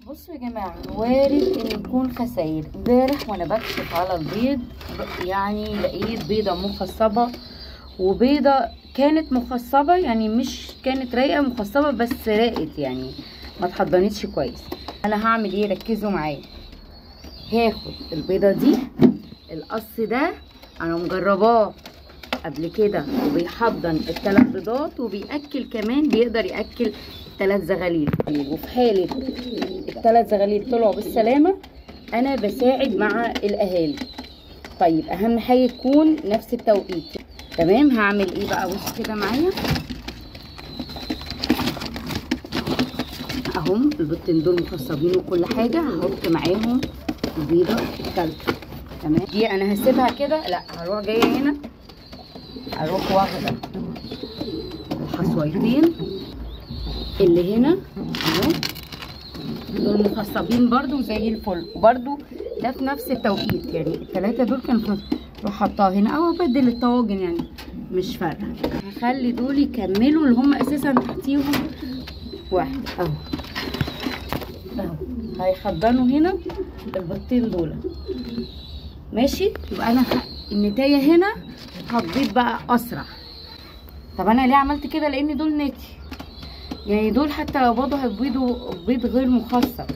بصوا يا جماعه، وارد ان يكون خساير. امبارح وانا بكشف على البيض يعني لقيت بيضه مخصبه، وبيضه كانت مخصبه يعني مش كانت رايقه، مخصبه بس راقت يعني ما اتحضنتش كويس. انا هعمل ايه؟ ركزوا معايا. هاخد البيضه دي، القص ده انا مجرباه قبل كده وبيحضن ال3 بيضات وبياكل كمان، بيقدر ياكل 3 زغاليل. وفي حاله ال3 زغاليل طلعوا بالسلامه انا بساعد مع الاهالي. طيب اهم حاجه يكون نفس التوقيت. تمام. هعمل ايه بقى؟ بص كده معايا اهم البيضتين دول مخصبين وكل حاجه، هحط معاهم البيضه الثالثه. تمام. دي انا هسيبها كده؟ لا، هروح جايه هنا، اروح واخده الحصويتين اللي هنا اهو، دول مخصبين برده زي الفل، وبرده ده في نفس التوقيت يعني ال3 دول كانوا اروح حطاها هنا او ابدل الطواجن يعني مش فارقه. هخلي دول يكملوا اللي هم اساسا تحتيهم واحد اهو اهو، هيحضنوا هنا البيضتين دول. ماشي. يبقى انا النتايه هنا هتبيض بقى اسرع. طب انا ليه عملت كده؟ لان دول نتي يعني، دول حتى لو برضه هيبيضوا بيض غير مخصب.